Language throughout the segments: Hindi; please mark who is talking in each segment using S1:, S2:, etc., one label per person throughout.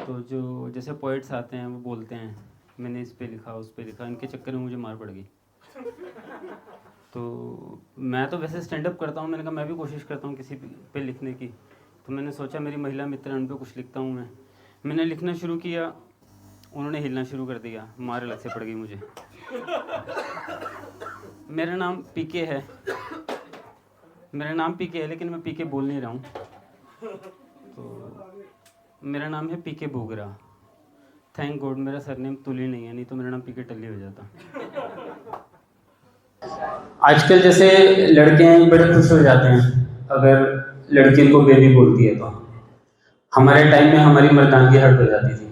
S1: तो जो जैसे पोइट्स आते हैं वो बोलते हैं मैंने इस पे लिखा उस पे लिखा, इनके चक्कर में मुझे मार पड़ गई। तो मैं तो वैसे स्टैंड अप करता हूँ, मैंने कहा मैं भी कोशिश करता हूँ किसी पे लिखने की। तो मैंने सोचा मेरी महिला मित्र हैं उन पे कुछ लिखता हूँ मैंने लिखना शुरू किया, उन्होंने हिलना शुरू कर दिया, मार अलग से पड़ गई मुझे। मेरा नाम पीके है, लेकिन मैं पीके बोल नहीं रहा हूँ। तो मेरा नाम है पीके बोगरा। थैंक गॉड मेरा सरनेम तुली नहीं है, नहीं तो मेरा नाम पीके टल्ली हो जाता। आजकल जैसे लड़के हैं बड़े खुश हो जाते हैं अगर लड़की को बेबी बोलती है। तो हमारे टाइम में हमारी मर्दानगी हट हो जाती थी।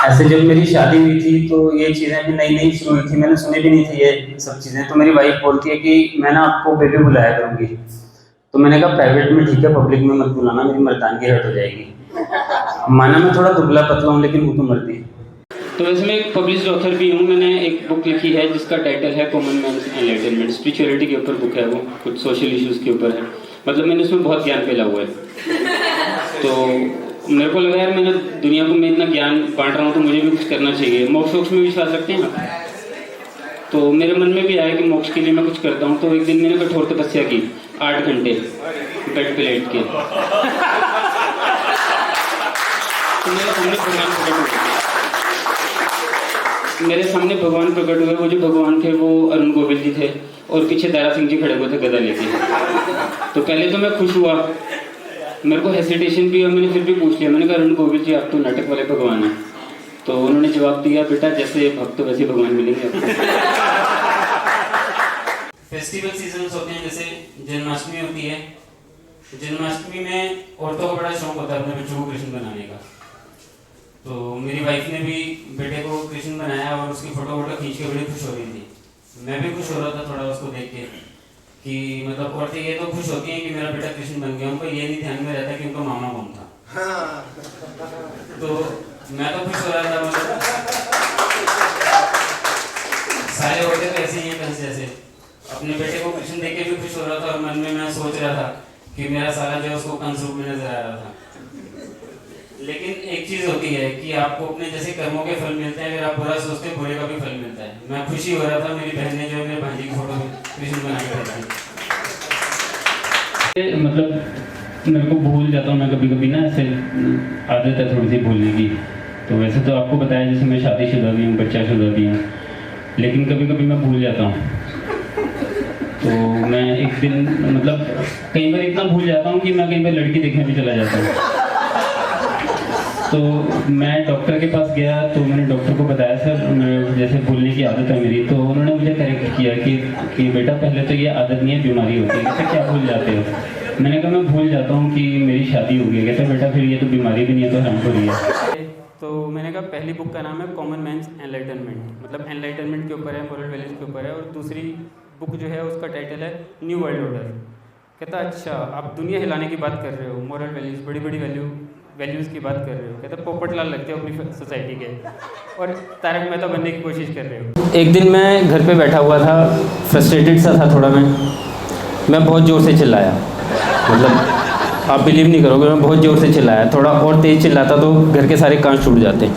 S1: ऐसे जब मेरी शादी हुई थी तो ये चीज़ें भी नई नई शुरू हुई थी, मैंने सुनी भी नहीं थी ये सब चीज़ें। तो मेरी वाइफ बोलती है कि मैं ना आपको बेबी बुलाया करूँगी। तो मैंने कहा प्राइवेट में ठीक है, पब्लिक में मत बुलाना, मेरी मर्दानगी हट हो जाएगी। माना मैं थोड़ा दुबला पतला हूँ लेकिन वो तो मर्दी। तो वैसे मैं एक पब्लिश्ड ऑथर भी हूँ। मैंने एक बुक लिखी है जिसका टाइटल है कॉमन मैन्स एनलाइटनमेंट। स्पिरिचुअलिटी के ऊपर बुक है, वो कुछ सोशल इश्यूज़ के ऊपर है। मतलब मैंने उसमें बहुत ज्ञान फैला हुआ है। तो मेरे को लगा यार मैंने दुनिया को मैं इतना ज्ञान बांट रहा हूँ तो मुझे भी कुछ करना चाहिए। मोक्ष में विश्वास रखते हैं आप? तो मेरे मन में भी आया कि मोक्ष के लिए मैं कुछ करता हूँ। तो एक दिन मैंने कठोर तपस्या की 8 घंटे बेड पे लेट के। तो मेरे सामने भगवान प्रकट हुए। वो जो भगवान थे वो अरुण गोविल जी थे और पीछे दारा सिंह जी खड़े हुए थे गदा लेके। तो पहले तो मैं खुश हुआ, मेरे को हेसिटेशन भी हुआ, मैंने फिर भी पूछ लिया। मैंने कहा अरुण गोविल जी आप तो नाटक वाले भगवान हैं। तो उन्होंने जवाब दिया बेटा जैसे भक्त वैसे भगवान मिलेंगे आपको। फेस्टिवल सीजन्स होते हैं, जैसे जन्माष्टमी होती है। जन्माष्टमी में औरतों को बड़ा शौक होता है अपने बच्चों को कृष्ण बनाने का। तो मेरी वाइफ ने भी बेटे को कृष्ण बनाया और उसकी फोटो खींच के बड़ी खुश हो रही थी। मैं भी खुश हो रहा था थोड़ा उसको देख के कि मतलब औरतें ये तो खुश होती हैं कि मेरा बेटा कृष्ण बन गया, उनको ये नहीं ध्यान में रहता कि उनका मामा कौन था। तो मैं तो खुश हो रहा था, मतलब सारे औरतें तो ऐसे ही हैं कंस जैसे। अपने बेटे को कृष्ण देख के भी खुश हो रहा था और मन में मैं सोच रहा था कि मेरा सारा जो है उसको कंस रूप में नजर आ रहा था। लेकिन एक चीज होती है कि आपको अपने जैसे कर्मों के फल मिलते हैं, अगर आप बुरा सोचते हैं बुरे का भी फल मिलता है। मैं खुशी हो रहा था, मेरी बहन ने जो है मेरे भांजी की फोटो कृष्ण बना के भेजी। मतलब मेरे को भूल जाता हूँ मैं कभी कभी ना, ऐसे आदत है थोड़ी सी भूलने की। तो वैसे तो आपको बताया जैसे मैं शादीशुदा भी हूँ, बच्चाशुदा भी हूँ, लेकिन कभी कभी मैं भूल जाता हूँ। तो मैं एक दिन मतलब कई बार इतना भूल जाता हूँ कि मैं कई बार लड़की देखने भी चला जाता हूँ। तो मैं डॉक्टर के पास गया तो मैंने डॉक्टर को बताया सर जैसे भूलने की आदत है मेरी। तो उन्होंने मुझे करेक्ट किया कि बेटा पहले तो ये आदत नहीं है, बीमारी होती है। कहते क्या भूल जाते हो? मैंने कहा मैं भूल जाता हूँ कि मेरी शादी हो गई। कहते बेटा फिर ये तो बीमारी भी नहीं है तो हराम हो रही है। तो मैंने कहा पहली बुक का नाम है कॉमन मैन्स एनलाइटनमेंट, मतलब एनलाइटनमेंट के ऊपर है, मोरल वैल्यूज़ के ऊपर है। और दूसरी बुक जो है उसका टाइटल है न्यू वर्ल्ड ऑर्डर। कहता अच्छा आप दुनिया हिलाने की बात कर रहे हो, मोरल वैल्यूज़ बड़ी बड़ी वैल्यूज़ की बात कर रहे हो। कहता पोपट लाल लगते हो अपनी सोसाइटी के और तारक मेहता बनने की कोशिश कर रहे हो। एक दिन मैं घर पे बैठा हुआ था, फ्रस्ट्रेटेड सा था थोड़ा। मैं बहुत ज़ोर से चिल्लाया, मतलब आप बिलीव नहीं करोगे, मैं बहुत ज़ोर से चिल्लाया। थोड़ा और तेज़ चिल्लाता तो घर के सारे कांच टूट जाते।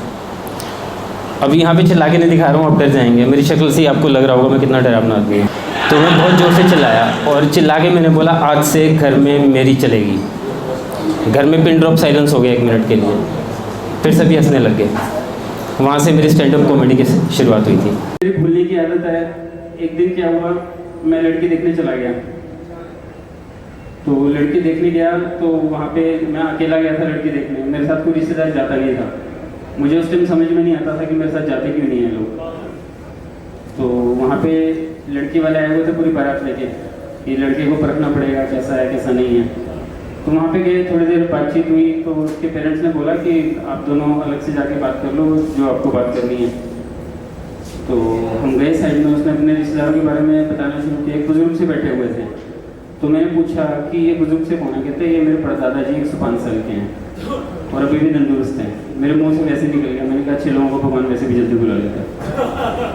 S1: अब यहाँ पे चिल्ला के नहीं दिखा रहा हूँ, आप डर जाएंगे। मेरी शक्ल से ही आपको लग रहा होगा मैं कितना डरावना आदमी हूँ। तो मैं बहुत ज़ोर से चिल्लाया और चिल्ला के मैंने बोला आज से घर में मेरी चलेगी। घर में पिन ड्रॉप साइलेंस हो गया 1 मिनट के लिए, फिर सभी हंसने लग गए। वहाँ से मेरी स्टैंड अप कॉमेडी की शुरुआत हुई थी। मेरी भूलने की आदत है। एक दिन क्या हुआ, मैं लड़की देखने चला गया। तो लड़की देखने गया तो वहाँ पे मैं अकेला गया था लड़की देखने, मेरे साथ कोई रिश्तेदार जाता नहीं था। मुझे उस टाइम समझ में नहीं आता था कि मेरे साथ जाते क्यों नहीं है लोग। तो वहाँ पे लड़की वाले आए हुए थे पूरी बारात लेके कि लड़के को परखना पड़ेगा कैसा है कैसा नहीं है। तो वहाँ पे गए, थोड़ी देर बातचीत हुई तो उसके पेरेंट्स ने बोला कि आप दोनों अलग से जाके बात कर लो जो आपको बात करनी है। तो हम गए साइड में, उसने अपने रिश्तेदारों के बारे में बताना शुरू किया। एक बुजुर्ग से बैठे हुए थे तो मैंने पूछा कि ये बुजुर्ग से कौन है? कहते ये मेरे परदादा जी 105 साल के हैं और अभी भी तंदुरुस्त हैं। मेरे मुँह से वैसे निकल गया। मैंने कहा अच्छे लोगों को भगवान वैसे भी जल्दी बुला लेता है।